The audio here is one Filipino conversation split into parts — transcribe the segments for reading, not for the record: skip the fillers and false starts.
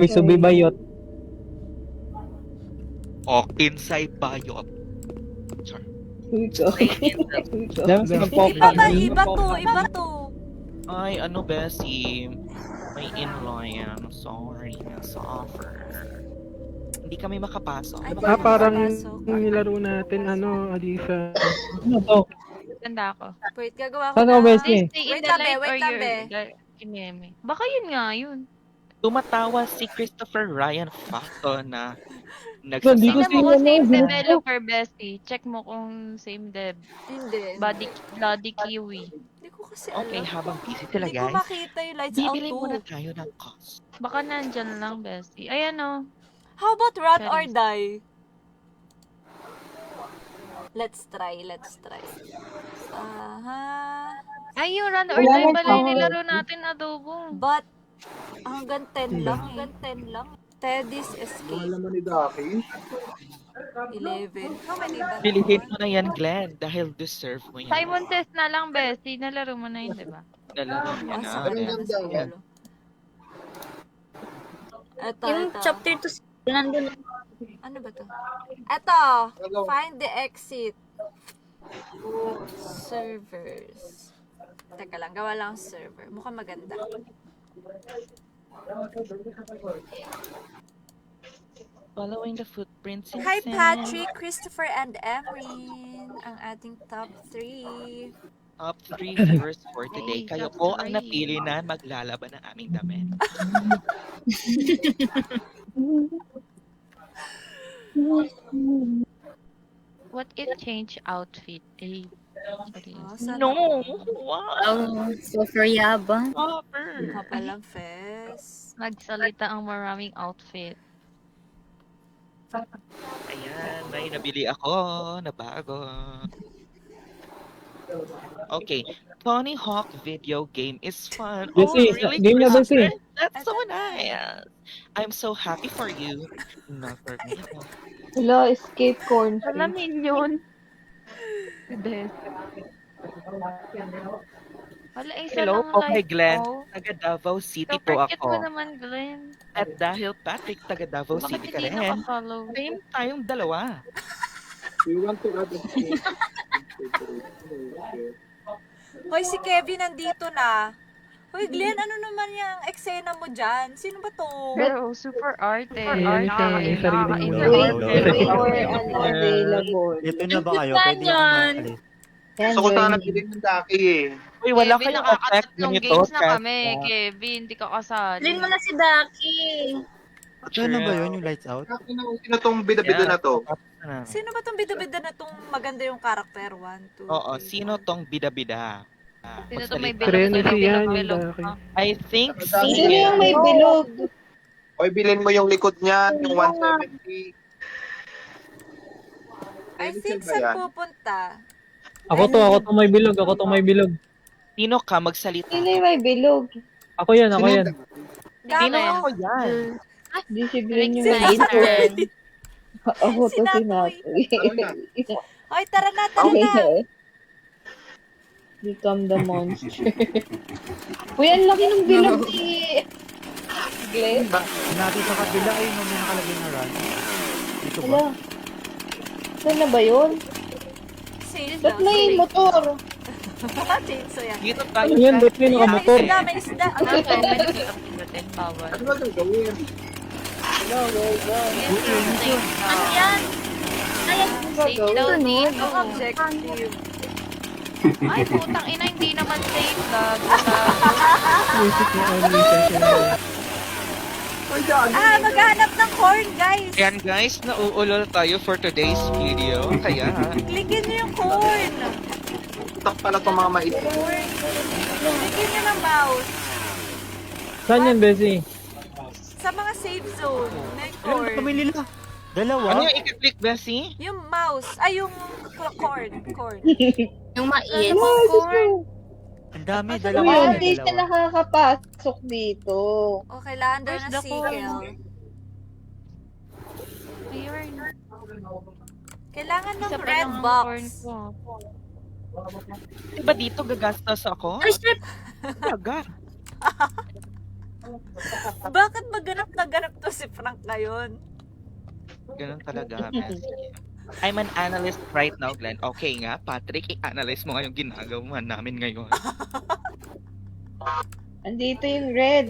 Subi bayot. O, inside bayot. Sorry. Dami sa Iba ba? Iba to. Ay, ano, Bessie? May in-law yan. Sorry, nasa offer. Hindi kami makapasok. Ay, Parang Pasok. nilaro natin, Alisa. Ano to? Ganda ako. Wait, gagawa ko Ano, na. Bessie? Stay in Wait the lang, light be, wait or lang, you're be. kineme. Baka yun nga, yun. Tumatawa si Christopher Ryan Facto na Hindi ko Tingnan nagsasabi. mo kung same ano, developer, Bestie. Check mo kung same dev. Hindi. Bloody Kiwi. Hindi ko kasi Okay, alam. habang busy sila, Hindi ko guys, makita yung lights out bibili muna 2. tayo ng cost. Baka nandyan lang, Bestie. Ayan o. How about run or Cherries. die? Let's try. Ay, yung run or Wala die na pala yung power. nilaro natin, adobo. But, hanggang 10 lang. Teddy's Escape. Alam mo ni Daki? 11. How many ba? Pilihin mo na yan, Glenn, dahil deserve mo yan. Simon Test na lang, Bestie. Nalaro mo na yun, di ba? Nalaro niya Oh, na. sakit na sa Ganda. ulo. Ito. Yung chapter 2, nandun. Ano ba to? Ito. Find the exit. Servers. Teka lang, gawa lang server. Mukhang maganda. Following the footprints in Hi sand. Patrick, Christopher, and Emerin. Ang ating top 3. Top 3 viewers for today. Hey, Kayo top po ang three. napili na maglalaban ng aming damit. What if change outfit? Eh, sorry. Oh, sana No! Wow! Oh, super yabang. Offer! Kapalang fest. Nagsalita ang maraming outfit. Ayan, may nabili ako na bago. Okay, Tony Hawk video game is fun. Bessie, game na, Bessie. That's so nice. I'm so happy for you. Not for me. Wala, escape corn. Wala milyon. Des. Wala isa Hello lang po kay life Glenn. ko. Taga Davao City So, po forget mo ako. naman, Glenn. At dahil Patrick taga Davao Bakit City ka hindi rin, naka-follow? same tayong dalawa. Do you want to add a screen? Hoy, si Kevin nandito na. Hoy, Glenn, ano naman yung eksena mo dyan? Sino ba to? Pero super arte. Ayan, may sarili mo. Or unavailable. Ito na ba kayo? Saan Pwede yun? akong maalis. Yan, Gusto ko sana join. bilhin ng Daki eh. Uy, wala Kevin, kayong effect nakakatatlong ganito. games na chat. kami, Kevin. Di ka kasali. Alin mo na si Daki. Ano ba yun yung lights out? Sino tong bida-bida na to? Sino ba tong bida-bida na tong maganda yung karakter? 1, 2, Oo, sino tong bida-bida? Sino to may Magsalita. bilog? Trinity yan, yung Bilog. Daki. I think Sino yung may bilog? Oy, bilhin mo yung likod niyan, yung 170. I think Ba yan? saan pupunta? Ako to may bilog. Sino ka magsalita? Sino yung may bilog? Ako yan. Sino Dami. ako yan? Discipline yung My turn. Ako to Sinabi. sinabi. Hoy, tara na. Become the monster. Uy, ang laki ng bilog ni Glenn. Natin sa kabila ay may nakalagay na run. Dito ba? Wala. Saan na ba yun? Sales Ba't may motor? Chainsaw yan. Dito tayo. Ano yan? Ba't may May nakamotor? isda, may isda. Ang assignment dito ang pinutin, bawal. Ano ba itong gawin? Ano, Ano yan? Ayan. Safe daw Tunit. Ang objective. Ay, putang ina, hindi naman safe. Gago. Basic na Alisa siya. Maghanap ng corn, guys. Ayan guys, nauulol tayo for today's video. Kaya, Klikin niyo yung corn. Tutak pala itong mga mais. Klikin niyo ng mouse. Saan yan, Bessie? Sa mga safe zone, may Ano corn. pamili na? Dalawa? ano yung i-click, Bessie? Yung mouse, ay yung corn. Yung mais. Ang dami, Ano dalawa. yun? Dalawa. Hindi siya nakakapasok dito. O, kailangan daw Where's na the sickle. Ayun. Kailangan ng Isa pa red lang ang box. corn ko. Diba dito gagastos ako? Ay, shit. Gaga. Bakit ba ganap na ganap to si Frank ngayon? Ganun talaga, Bessie. I'm an analyst right now, Glenn. Okay nga, Patrick, i-analyze mo nga yung ginagawa namin ngayon. Andito yung red.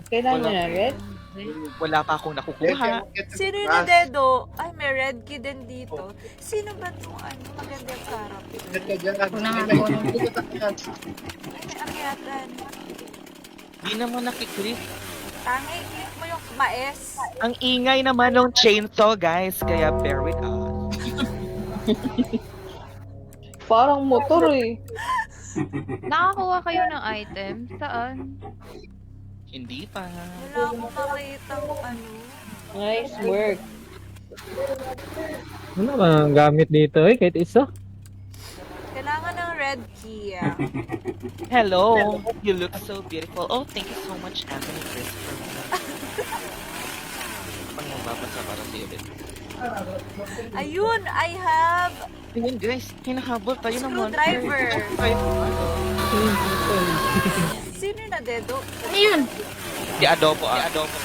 Kailangan mo na red? Wala pa akong nakukuha. Sino yung nadedo? Ay, may red key din dito. Sino ba itong maganda yung karapit? Ay, may akyatan. Di naman nakiklik. Tanga, i-click mo yung maes. Ang ingay naman ng chainsaw, guys. Kaya bear with us. Parang motor eh. Nakakuha kayo ng item? Saan? Hindi pa. Wala akong makitang Nice work. Ano ba ang gamit dito eh? Kahit isa? Kailangan ng red key. Hello. You look so beautiful. Oh, thank you so much, Anthony Christopher. Pag mababasa para sa iyo. Ayun, I have Ayun, guys. Hinahabol tayo ng screwdriver. Sino yung nadedo? Ano yun? Di adobo, adobo.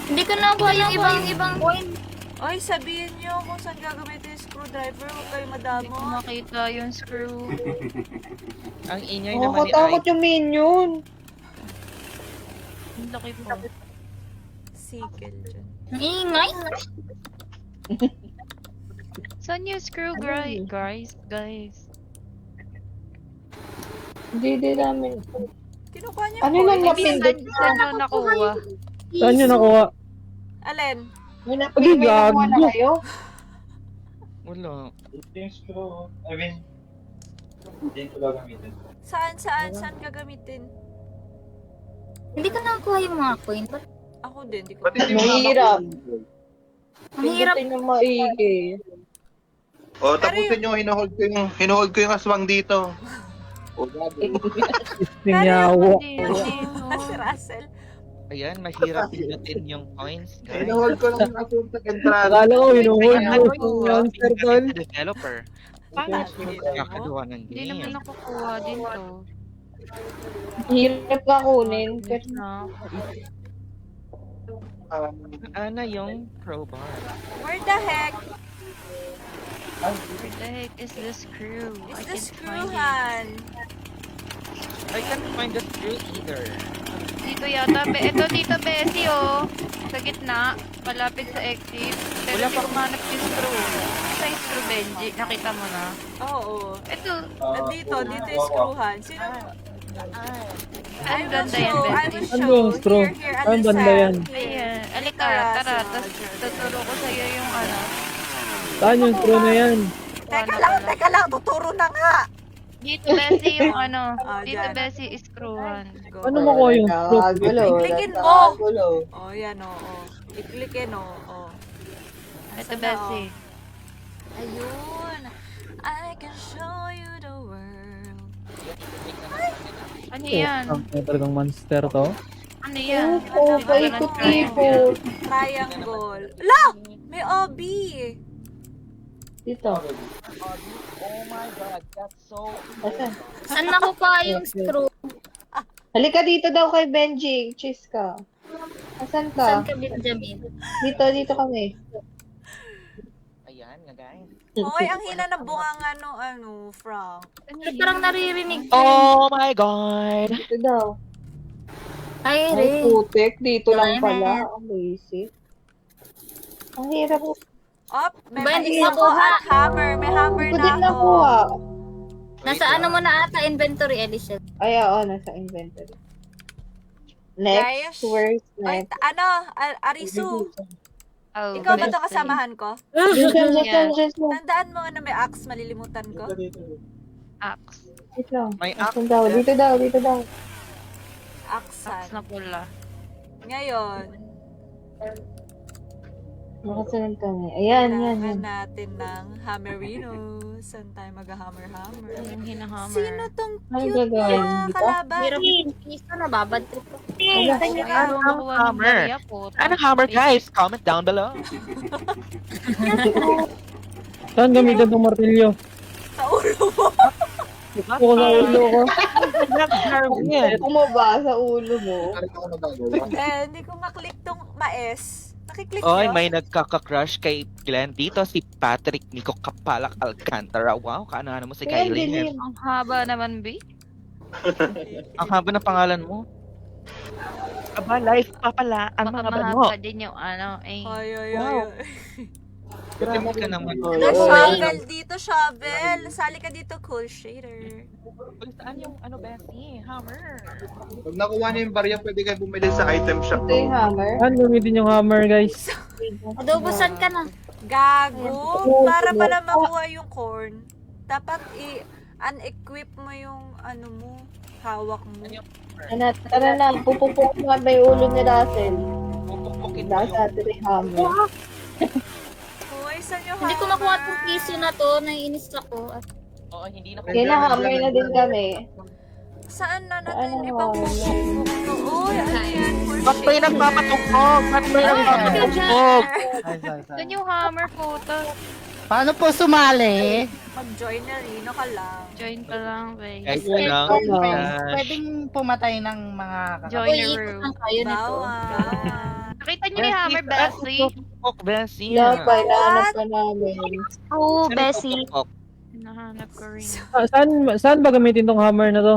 Hindi ko nakuha yung ibang point. Oy, sabihin nyo kung saan gagamitin yung screwdriver. Huwag kayo Hindi madamo. ko makita yung screw. Ang ingay naman ni Nakakatakot Ike. yung minion. Ang laki po. Sikel dyan. Ang ingay. Saan yung screw, guys? Hindi namin. Kinukuha niyo Ano po. lang eh. mapindot Saan yung nakuha? Saan nyo nakuha? Alin? May nakuha na kayo? Wala. Saan gagamitin? Hindi ko nakuha yung mga coin. Ako din, di ko. Mahirap. Ang hirap. Pindutin yung maigi. O, tapusin nyo, hinuhold ko yung aswang dito. O, gabi. Sinyawa. Si Russell. Ayan, mahirap pindutin yung coins, guys. Hinuhold ko lang yung aswang sa entrance. Akala ko, hinuhold Kaya mo ano yung yung monster tol. developer? Paano sila kakagawa ng Hindi naman game? nakukuha dito. Hirap ka kunin. Pero Na. Ano yung crowbar? Where the heck Where the heck is the screw? is I the can't screw find it. hand? I can't find the screw either. Dito yata. Ito dito, Bessie, oh. Sa gitna. Malapit sa exit. Pero Wala hindi pa- ko manap yung screw. Sa yung screw, Benji. Nakita mo na. Oo. Ito. Dito yung screw hand. Sino? Ang ganda yan, I Bessie. will Ano show. yung screw? Here, Ang Alisa. banda yan. Ayan. Alika, tara. Tapos tuturo ko sa'yo yung ano. Saan yung screw na yan? Teka lang, tuturo na nga. Dito, Bessie, yung ano. Dito, dyan. Bessie, is screwan. Ano makuha yung screw? Klikin mo. Oh, yan oh. I-clickin oh. Ito, Asan na, Bessie. oh? Ayun. I can show you the world. Ano yan? Ang talagang monster to. Ano yan? oh, paikot-ikot. Triangle. La! May OB. Dito. Oh my god, that's so... Asan? Saan nakukuha yung screw? Halika dito daw kay Benji. Cheese ka. Asan Saan ka? ka, Benjamin? Dito kami. Ayan nga, guys. Hoy, ang hina ng bunganga no, Frank. Parang naririnig ko. Oh my god! Dito daw. Ay, Ay, Ray. putek. Dito lang Ayun, pala. Ang basic. Ang hirap. Op, may Ba, hindi isa ko nakuha. at hammer. May hammer Hindi ko na din ako. nakuha. Nasa ano mo na ata, inventory edition. Ay, oo. Nasa inventory. Next. Guys. Where's Ay, next? Arisu. Oh, Ikaw ba ito Bessie. kasamahan ko? Just. Tandaan mo na may axe, malilimutan ko. Axe. Wait lang. May Asan daw? Dito daw. Axe Axan. na pula. Ngayon, Nakasunod kami. Ayan. kailangan natin ng hammerino. Saan tayo mag-hammer? Yung hinahammer. Sino tong Ay, cute gagawin. na Dito? kalaban? Hirap yung piso, nababad trip ko. Ano makuha ng hammer? barya po? Anong hammer, guys? Comment down below. Saan gamitin itong martilyo? Sa ulo mo. Ako sa ulo ko. Bumaba sa ulo mo. Ano ako nagagawa? Hindi ko maklik tong maes. Nakiklik Oy, nyo? may nagkaka-crush kay Glenn. Dito si Patrick Nico Kapalak Alcantara. Wow, kaano mo si Kuya Kylie. Jeline. Ang haba naman, B. Ang haba ng pangalan mo. Aba, live pa pala ang Baka mga bango. mahaba din yung ano, eh. Ay, ay, ay, Wow. ay. Grabe ka naman. Na shovel dito, shovel. Sali ka dito, cool shader. Uy, saan yung ano, Bessie? Hammer. Pag nakuha niyo yung barya, pwede kayo bumili sa item shop. Ito yung hammer. Saan gamitin yung hammer, guys? Adobo, saan ka na? Gago. Para pala makuha yung corn, dapat i-unequip mo yung ano mo, hawak mo. Tara na, pupupok nga ba yung ulo ni Russell? Pupukpukin mo Nasa yung... atin yung hammer. Hoy, saan yung Hindi ko makuha itong piso na to. Naiinis ako. At Oo, hindi na Kaya na hammer na din kami. Saan na natin Ano, ipapupok to? Uy, ano yan? Ba't may nagpapatugtog? Ba't may nagpapatugtog? Doon yung hammer photo. Paano po sumali? Mag-join na Rino ka lang. Join ka lang, babe. Guys, Yes, lang. ano? Pwedeng pumatay ng mga Join Uy, your ikot room. lang kayo nito. Bawal. Nakita niyo yung hammer, Bessie? Pupukpok, Bessie. Yan pa, inaanap pa namin. Oo, Saan Bessie. pupukpok? Hinahanap ko rin. Saan ba gamitin tong hammer na to?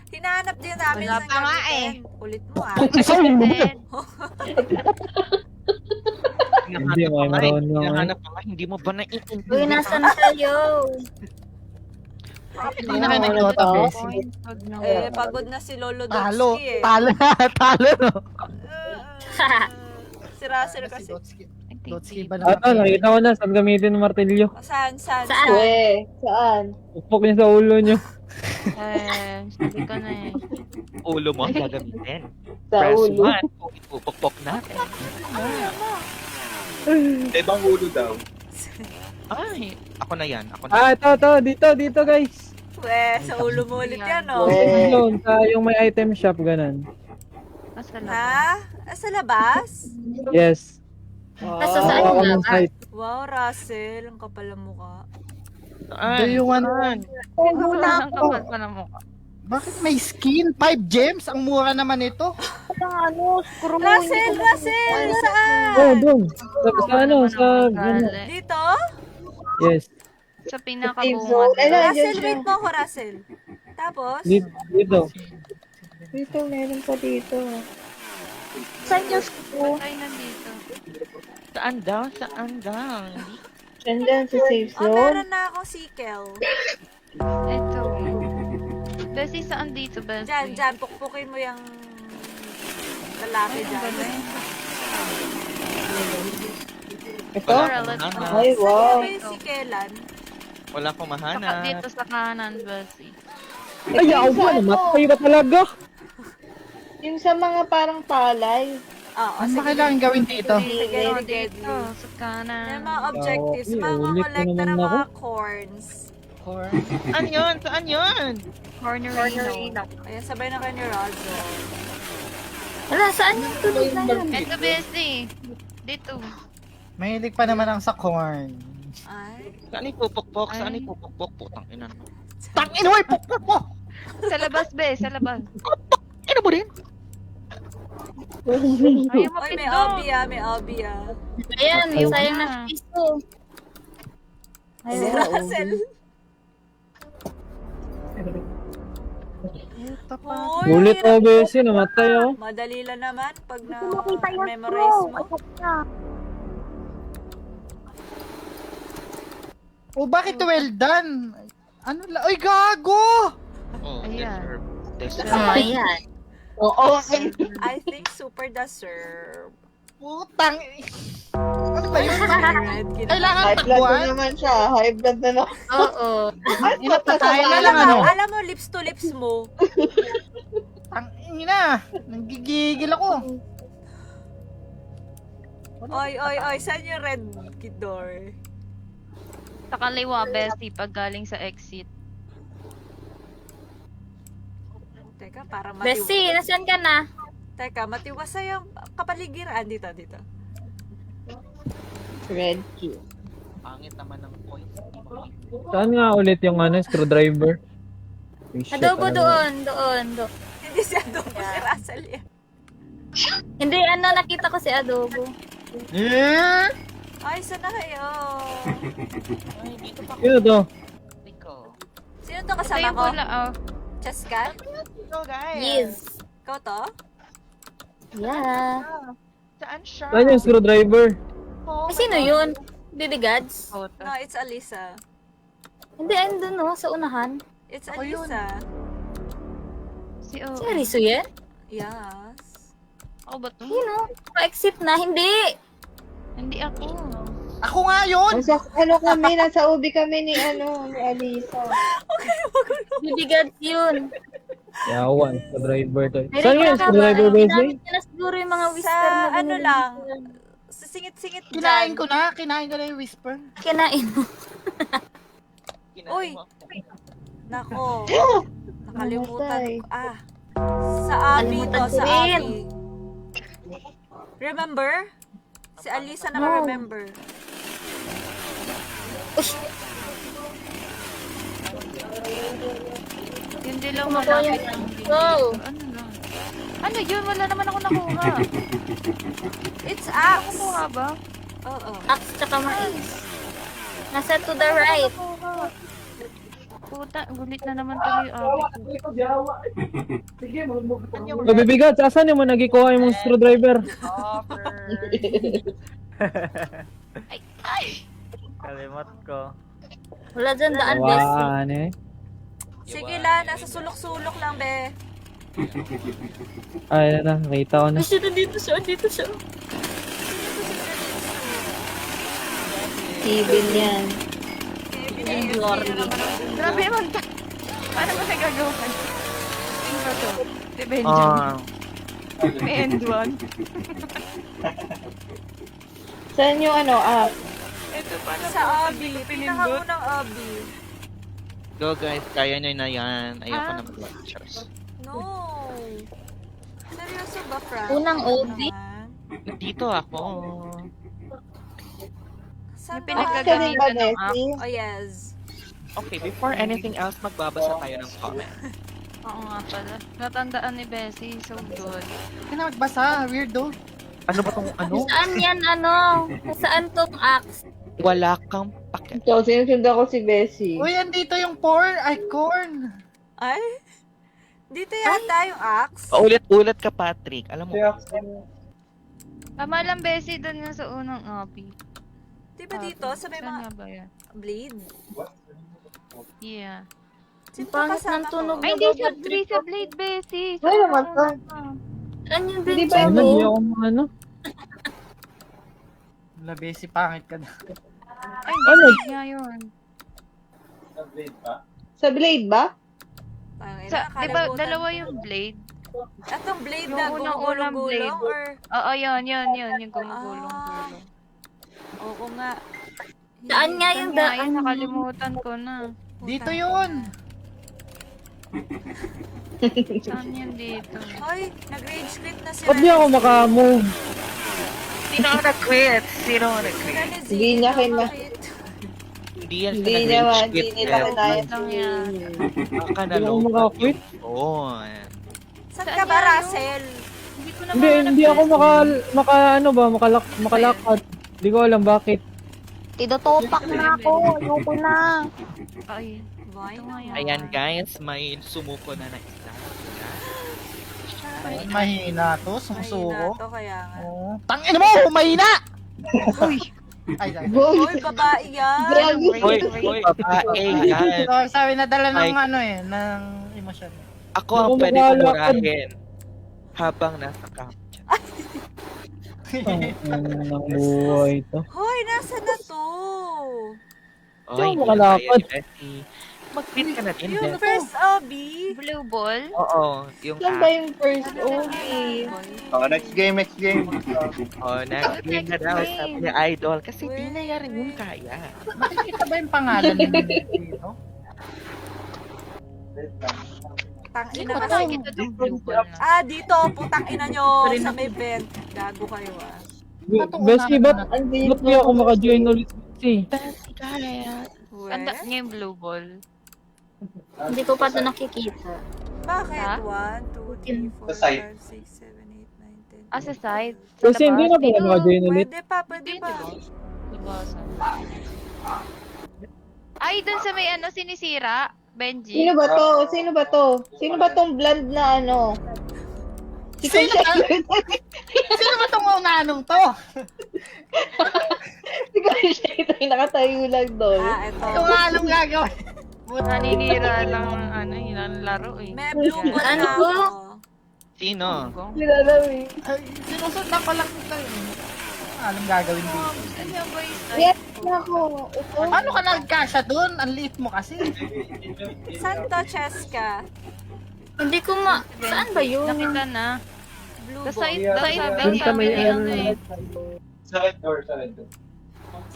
Hinahanap din namin Wala saan pa nga gamitin. Ulit mo ah. Then, Hindi, may meron lang. Hinahanap pa nga, hindi mo ba Uy, naiintindihan? nasan kayo? Hindi na kayo nag-Dota, Bessie. point, wag na. Pagod na si Lolo Talo. Dotsky eh. Talo na. Talo, no? Si Russell kasi. Dotsky ba naman? Nakita ko na. Saan gamitin ng martilyo? Saan? Saan? Saan? Pupok niya sa ulo nyo. Sabi ko na eh. Ulo mo ang gagamitin. Sa Press ulo. 1 kung ipupukpok natin. Ibang ulo daw. Ay, ako na yan. Ako na. Ito. Dito, guys. Sa ulo mo ulit yan oh. Doon, sa yung may item shop, ganun. Nasa labas. Ha? Sa labas? Yes. Nasa saan Ako yung ng labas? site. Wow, Russell. Ang kapal ang mukha. Saan? Do you want... Ang kapal pa ng mukha. Bakit may skin? 5 gems? Ang mura naman ito. Russell! Saan? Oh, doon. Sa ano, sa... Gali. Dito? Yes. Sa Save pinakabunga. zone. Ay, nandiyan Russell, siya. wait mo ako, Russell. Tapos? Dito. Dito, meron pa dito. Saan yung school? Ay, nandito. Saan daw? Saan daw? Hindi. Nandyan sa safe Oh, zone. meron na akong sickle. Ito. Bessie, saan dito, Bessie? Diyan, pukpukin mo yung lalaki dyan. Ito? Tara, let's go. Ay, wow. Saan yung sikelan? Wala akong Saka mahanap. dito sa kanan, Bessie. Ay, ako ba? Namatay ba talaga? Yung sa mga parang palay. Oo, Ano ba kailangan gawin dito? Sige, Dito, sige. dito, sa kanan. Yung mga objectives, Okay, mga ulit na kolekta ng naman mga ako. corns. Saan yun? Saan yun? Cornerino. Ayan, sabay na kayo ni Rozo. Wala, saan yung tuloy na yun? Ito, Bessie. Dito. Mahilig pa naman ang sa corn. Ay. Saan ipupukpok? Saan Ay. ipupukpok? Putang ina mo. Tangin mo, ipukpok mo! Sa labas, Be. Sa labas. Ina mo din? Ayaw mo Oy, may pindot. obi ah, may obi ah. Ayan, Ay. sayang na piso. Si Russell. Uy, Ulit hirap. OBS yun. Namatay ako. Madali lang naman pag na-memorize mo. Oh, bakit well done? Ano la? Ay, gago! Oh, Ayan. deserve. Ayan. Oo. I think super deserve. Putang... Ano ba yun? Red, Kailangan High blood na takbuhan? naman siya. High blood na naman. Oo. Inapatay na alam lang ano. mo, alam mo, lips to lips mo. Tangin na. Nanggigigil ako. Oy, saan yung red door? Sa kaliwa, Bessie, pag galing sa exit. Teka, para Bessie, nasaan ka na? Teka, matiwasay yung kapaligiran. Dito. Red key. Pangit naman ng points. Saan nga ulit yung ano, screwdriver? Adobo doon. Hindi si Adobo, si Russell yan. Hindi, nakita ko si Adobo. Ay, saan na kayo? Sino to? Sino to Ito kasama yung ko? wala, oh. Chescal? Go, guys. Yes. Ikaw to? Yeah. Saan siya? Saan yung screwdriver? Ay, sino yun? Bibigads? Oh, to. No, it's Alisa. Hindi, andun no, sa unahan. It's Alisa. Si Si Arisu yan? Yes. Ako ba to? Yun o, pa-exit na, hindi. Hindi ako. Ako nga yun! Nasa, nasa ubi kami ni Alisa. Bibigads yun. Yawan, screwdriver to. May Saan yung screwdriver, Bessie? Ginamit niya na siguro yung mga whisper Sa na ano binili lang, niya. sa singit-singit Kinain dyan. ko na yung whisper. Kinain mo. Uy! Nako. Nakalimutan Namatay. ko. Sa Abi to, Kalimutan ko sa rin. Abi. Remember? Si Alisa naka-remember. Yun din lang Kumakuha malapit yung- ang video. Go. Ano lang? Ano yun? Wala naman ako nakuha. It's Axe. Nakuha ba? Oo. Axe tsaka mais. Nasa to the right. Nakuha. Puta, gulit na naman tuloy yung abi ko. Mabibigat, asan yung nagikuha yung mga screwdriver? Kalimot ko. Wala dyan daan, Bessie. Awan eh. Sige lang, nasa sulok-sulok lang, be. Ay, nakita ko na. Bessie, dito siya. Steven yan. And Lordy. Grabe naman ta. Paano ba nagagawan? Sino ba to? Si Benjamin. May end one. Saan yung Ito paano Sa ba? Abi. Hindi ko Pinakamunang Abi. Go, guys. Kaya nyo na yan. Ayoko na mag-lectures. No. Seryoso ba, Frank? Unang OB? Dito ako. Saan May ba? pinagagamitan ng app. Oh, yes. Okay, before anything else, magbabasa tayo ng comment. Oo nga pala. Natandaan ni Bessie. So good. Hindi ka na magbasa, weirdo. Ano ba tong ano? Saan yan, Saan tong axe? Wala kang paket. Ito, sinusundan ko si Bessie. Uy, andito yung corn. Ay? Dito yata yung Axe. Ulit-ulit ka, Patrick. Alam mo. Tama lang, Bessie. Doon nga sa unang abi. Di ba dito? Sa may Saan mga nga ba yan? blade? Yeah. Sino Pangit kasama ng ko? tunog. Ay, hindi siya free sa Blade, Bessie. Ay, naman to. Saan yung Hindi ba bench Ano, mo? di ako ano? Labi, si pangit ka na. Ay, Ano? Blade nga yun. Sa Blade ba? Tangina, Di ba, nakalimutan dalawa ko. yung Blade? Atong blade Yung na unang-unang gumugulong-gulong blade. or... Oo, yun. Yung gumugulong-gulong. Oo nga. Saan nga yung Saan nga yun? daan? Nakalimutan ko na. Dito yun. Saan yun dito? Hoy, nag-rage quit na sila. Ba't di ako makamove? Sino ang nag-quit? Sino ang nag-quit? Hindi niya kina- Hindi yan Hindi siya naman, nag-rage hindi quit. nila kinaya. Lang yan. Baka Hindi ako nalobat makakwit. yung phone. Saan ka ba, Russell? Hindi ko na Hindi ako makalakad. Hindi ko alam bakit. Tinutupak na ako. Ayoko na. Ay, Why ito nga yan. Ayan guys, may sumuko na na isa. Mahina to, Mahina sumusuko. to kaya nga. Oh. Tangin mo, mahina! Uy! Ay, Boy! Hoy, babae yan. Grabe! Hoy, babae yan. So, sabi na dala ng Ay. ng emosyon. Ako ang Ako pwede makalakad. kumurahin habang nasa camp. Ang buhay to. Hoy, nasa na to? Oy, Saan makalakad? Mag-fit ka na din, Yung Beth. first Obi. Blue ball? Oo, yung Saan ba yung first OB? Oh, next game. next game na daw, sabi ni Idol. Kasi di na yan yung kaya. Makikita ba yung pangalan nila dito? Tangina Ano kasi. kita itong blue ball na? Dito, putang ina nyo. Sa may vent. Gago kayo Bestie, ba't di ako maka-join ulit? Bestie? Bessie, kaya. We? Anda niya yung blue ball. Hindi ko pa ito nakikita. Bakit? Ha? 1, 2, 3, 4, Sa side. 5, 6, 7, 8, 9, 10. Ah, sa side. Sa Kasi hindi na labas. pala maka-join ulit. Pwede pa, pwede pa. Labasan. Ay, dun sa may ano, sinisira. Benji. Sino ba to? Sino ba to? Sino ba tong blonde na ano? Si Sino ba? Conchetta. Sino ba itong unanong to? Si Conchetta yung nakatayo lang doon. Ito. Kung anong gagawin. Naninira lang ang ano, yun ang laro eh. May blue ball Ano na po? ako. Sino? Nilalawin. Ay, sinusundan ko lang ito eh. Anong gagawin dito? Ano ba yung Yes, ako. Ito. Paano ka nagkasya dun? Ang liit mo kasi. Saan to, Cheska? Hindi ko Saan ba yun? Nakita na. Blue Sa ball. side, sa side, Dun sa may ano. Sa red door, sa red door.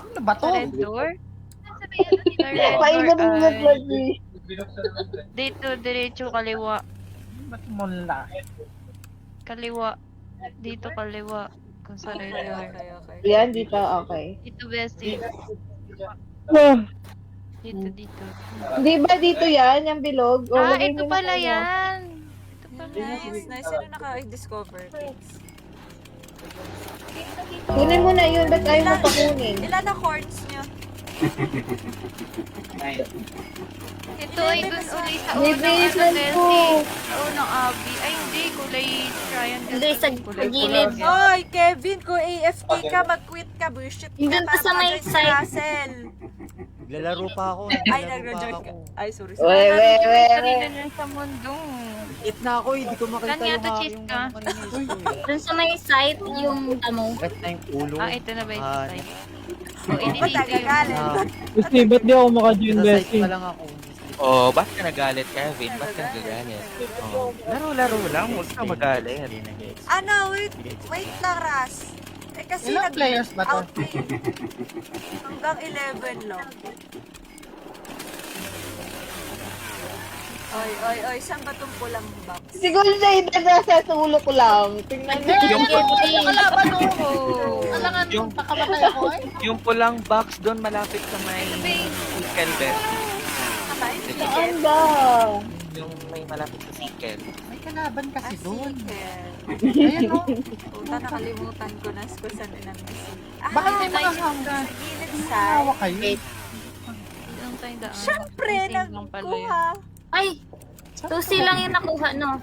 Ano ba to? Sa red door? Sa red Paingat door mo na ay vlog eh. dito, diretso, kaliwa. Ba't mula? Kaliwa. Dito, kaliwa. Kung sa red Okay, door. okay, okay. Yan, dito, okay. Dito, bestie. Ah, Dito, dito. Di ba dito yan, yung bilog? O, Ah, lagay ito mo na pala ano. yan. Ito pala. Nice, nice. Sino naka-discover? Kunin mo na yun, ba't ayaw mo pa kunin? Ilan na corns nyo? Ito ay dun uli sa May unang ano, bracelet ko. Delphi. Sa unang Abby. Ay, hindi. Kulay triangle. Hindi, sa Kulay gilid. pula. Oy, Kevin, kung AFK ka, mag-quit ka. Bullshit ka. Doon pa sa may Makajoin si side. Russell. Naglalaro pa ako. Ay, Naglalaro pa nag-rejoin ako. ka. Ay, sorry. Wey, wey, wey, Sarili wey. na sa mundo. Hit na ako, hindi ko makita Saan nga yung to, yung Chiska? ano kanina yung score eh. Dun sa may site, yung damo. Ref na yung ulo. Ah, ito na ba yung Ah, side? O, edi Ba't dito yung... nagagalit? Ah, Bestie, ba't di ako maka-join, Nasa site Bestie? pa lang ako. Oh, ba't ka nagalit, Kevin? Ba't ka nagagalit? Oh. Laro-laro lang, huwag ka magalit. Hindi nag-ex. Ano, wait lang, Ras. Eh, kasi Ilang players ba to? out eh. Hanggang 11 lang. Oy, saan ba tong pulang box? Siguro na nasa ulo ko lang. Tingnan mo. Yung, Kalaban mo. Alangan Yung- mo, pakamatay ako ay. yung pulang box doon malapit sa may Sikel, Patay? Saan ba? Yung may malapit sa Sikel. May kalaban kasi doon. Sige. Ayan o. Puta, nakalimutan ko na kung saan inamisi. Bakit may mga hanggan? Sa gilid Hawa side. kayo. Dito lang tayo daan. Siyempre, Same lang pala yun. nagkuha. Ay! Susi lang yung nakuha, no?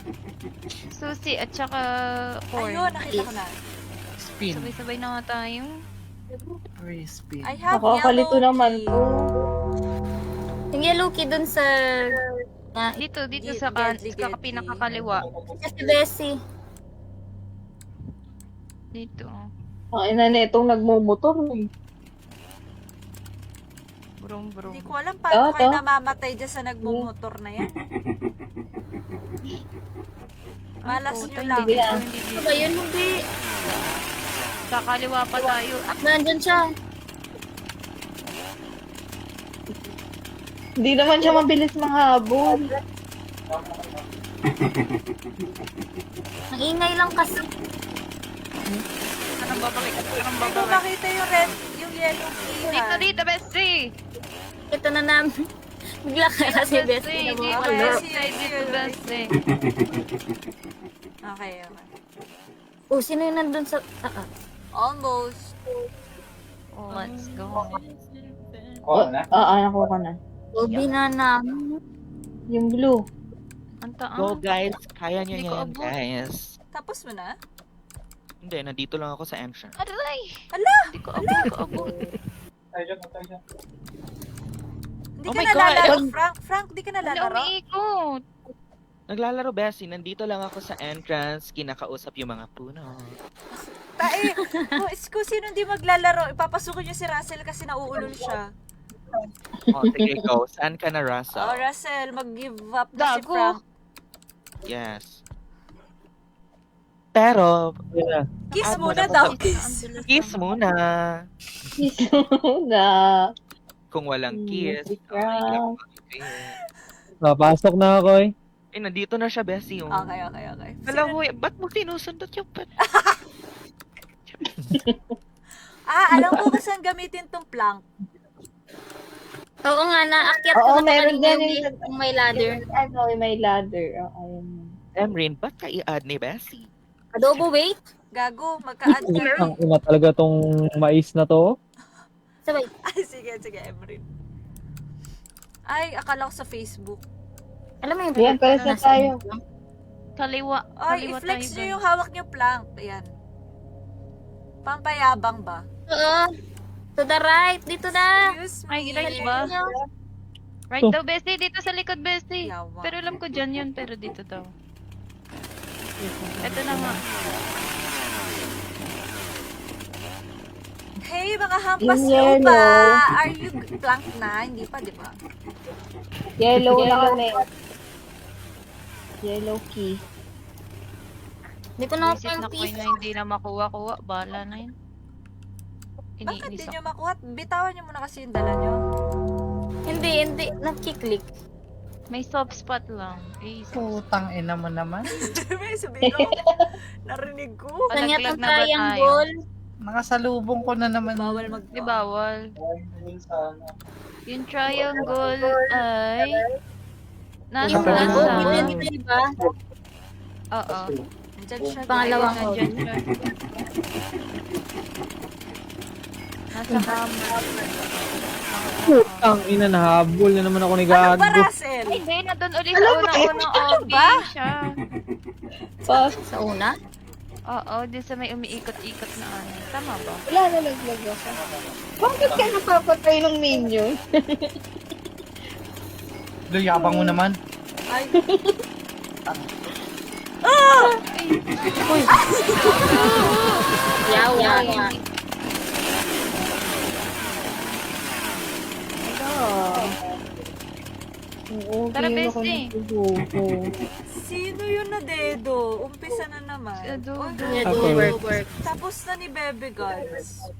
Susi at saka corn. Ayun, nakita ko na. Spin. Sabay-sabay na nga tayo. Spin. I have Nakakalito yellow naman key. to. Yung yellow key dun sa... Dito Get- sa get- pinakakaliwa. Kasi Bessie. Dito. Ang ina na itong nagmumotor eh. Brum brum. Hindi ko alam paano Ah, kayo to? namamatay dyan sa nagmumotor na yan. Malas nyo lang. Hindi dito, Ah. hindi Ano dito. ba yun? Hindi. Sa kaliwa pa tayo. Nandun siya. Hindi naman siya mabilis mahabol. Ang ingay lang kasi. Anong babalik? Anong Hindi ko babalik? makita yung red, yung yellow key. Dito, dito, bestie! Ito na namin. Bigla ka kasi Bessie. Dito, Okay, bestie. see you, Dito, bestie. Okay. Oh, sino yung nandun sa... Almost. Let's go. Nakuha ko na. Obi na namin. Yung blue. Ang taas. Go guys, kaya nyo Hindi ko yan abot. guys. Tapos mo na? Hindi, nandito lang ako sa entrance. Aray! Ala! Hindi ko abot. Hindi Oh ka my nalalaro, God! Frank. Frank, di ka Wala, nalalaro? umiikot. Naglalaro, Bessie. Nandito lang ako sa entrance, kinakausap yung mga puno. Tae, kung sino hindi maglalaro, ipapasukin niyo si Russell kasi nauulol siya. Oh, sige, go. Saan ka na, Oh, Russell? Russell, mag-give up na si Gago. Frank. Yes. Pero, Yeah. Kiss Add mo muna na daw, to. kiss. kiss muna. na. Kung walang kiss, Si okay lang Frank. mag-kiss. Papasok na ako eh. Eh, nandito na siya, Bessie. Oh. Okay. Alam mo, ba't mo sinusundot yung pet? Alam ko kung saan gamitin tong plank. Oo nga, naakyat ko Oo, na meron kanina din yung may ladder. Ano, may ladder. Oo, yun. Emrin, ba't ka i-add ni Bessie? Adobo, wait. Gago, magka-add ka Ang ina talaga tong mais na to. Sabay. Ay, sige, Emrin. Ay, akala ko sa Facebook. Alam mo yung Yan, pares na tayo. Kaliwa. Ay, Kaliwa i-flex tayo, nyo guys. yung hawak nyo plank. Ayan. Pampayabang ba? Oo. To the right. Dito na. Excuse me. Ay, right ba? Right Oh. daw, Bestie. Dito sa likod, Bestie. Yawa. Pero alam ko dyan yun, pero dito daw. Ito na nga. Hey, mga hampas Yung lupa! yellow. Are you plank na? Hindi pa, di ba? Yellow na kami. Yellow key. Hindi ko na Visit na pang coin na hindi na makuha-kuha. Bahala na yun. Bakit Iniinis di nyo ako. makuha? Bitawan nyo muna kasi yung dala nyo. Hindi. Nakiklik. May soft spot lang. Eh, Putang ina mo naman. May sabihin ko. Narinig ko. Kanya Palaglag tong na ba tayo? triangle. Nakasalubong ko na naman. Bawal mag... Di bawal. Yung triangle ay... Nasa Yung Nasa- oh, dito, diba? Oo. Nandyan siya. Pangalawang guys. hole. Nandyan siya. Nasa hammer. Putang ina, nahabol na naman ako ni Ano ba, Gago. Russell? Ay, hindi. Nandun ulit sa unang-unang OB siya. Pa, Sa una? Oo, din sa may umiikot-ikot na ano. Tama ba? wala na laglag ako. Bakit ka napapatay ng minion? Yabang mo naman. Ay, Yawa. Oo, Tara, bigyan ako Bestie. ng susuko. sino yun na dedo? Umpisa na naman. Si Adobo. Uy, Work. tapos na ni Bebe Gods.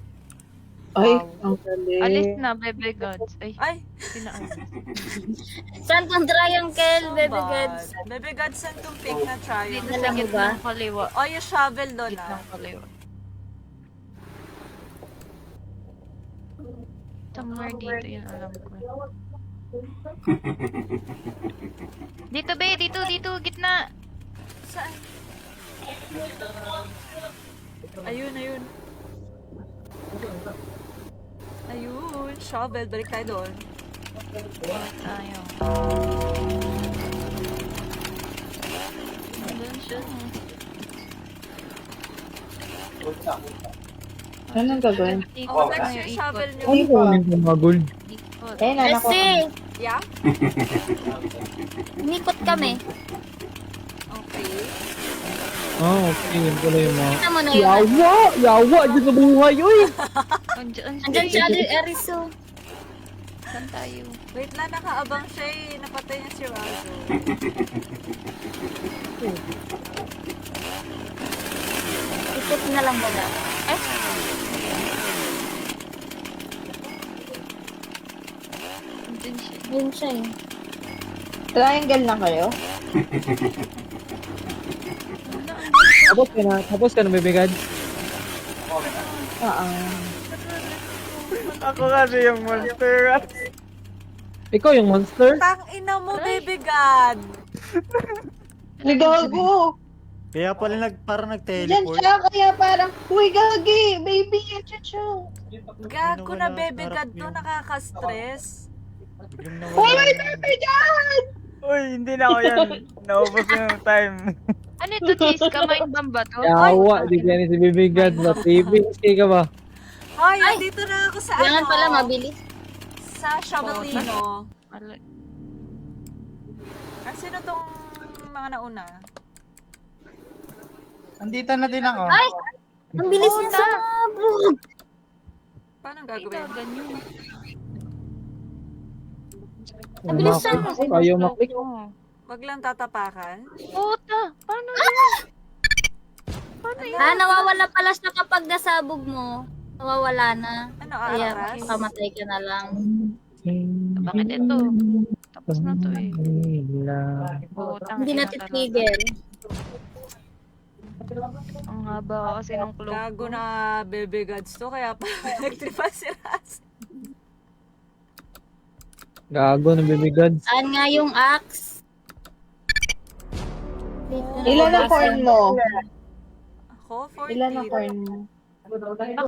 Ay, ang galing. Alis na, Bebe Gods. Ay, Ay, sinaan. Saan tong triangle, so baby bad. gods? Bebe Gods, saan tong pink na Dito triangle? sa Alam mo ba? gitnang kaliwa. O, yung shovel doon Gitnang kaliwa. Somewhere dito yun, alam ko. Dito, be, dito, gitna. Saan? Ayun. Ayun, shovel. Balik tayo doon. Tayo. Nandun siya. Ano ang gagawin? Oh, flex yung shovel nyo. Ay, wow. Yung mga gold. Ikot. Ayun, anak ko. Kasi, Yeah? nikot kami. Okay. Okay, yun pala yung mga... Kita mo na yun. Yawa! Diyos sa buhay, uy! Andyan si Ariso. Saan tayo? Wait lang, nakaabang siya eh. Napatay niya si Razo. Ikot na lang muna. Eh, Andun siya. yun siya eh. Triangle lang kayo? Tapos ka na, Bebe Gods. Oo. Ako kasi yung monster. Ikaw yung monster? Tang ina mo, baby God! Ligago! Kaya pala parang Diyan nag-teleport. siya, kaya parang, uy, gagi, baby, yan siya. Gago na, Wala, baby harap God to, yun. nakaka-stress. Biglang Uy, nawala. may baby dyan! Uy, hindi na ako yan. Naubos na yung time. Ano ito, Cheese? Kamay bomb ba to? Yawa! Di ka si Bebe Gods. Matibig ka ba? Hoy, Ay! dito na ako sa Kailangan ano. pala mabilis. Sa Shovelino. Ala- Ah, sino tong mga nauna? Andito na din ako. Ay! Ang bilis niya sa bro. Paano Ay, gagawin? ganyan. Mabilis siya. Ayaw maklik. Wag lang tatapakan? Puta! Paano yun? Paano yun? Nawawala pala siya kapag nasabog mo. Nawawala na. Ano, Kaya aras? pamatay ka na lang. Bakit ito? Tapos na to eh. Putang Hindi ina natin talaga. trigger. Ang haba kasi ng cloak Gago ko. na baby gods to, kaya pa nagtripa si Raz. Gago, nabibigad. Saan nga yung axe? Ilan ang corn mo? Ako, 14. Ilan ang corn mo?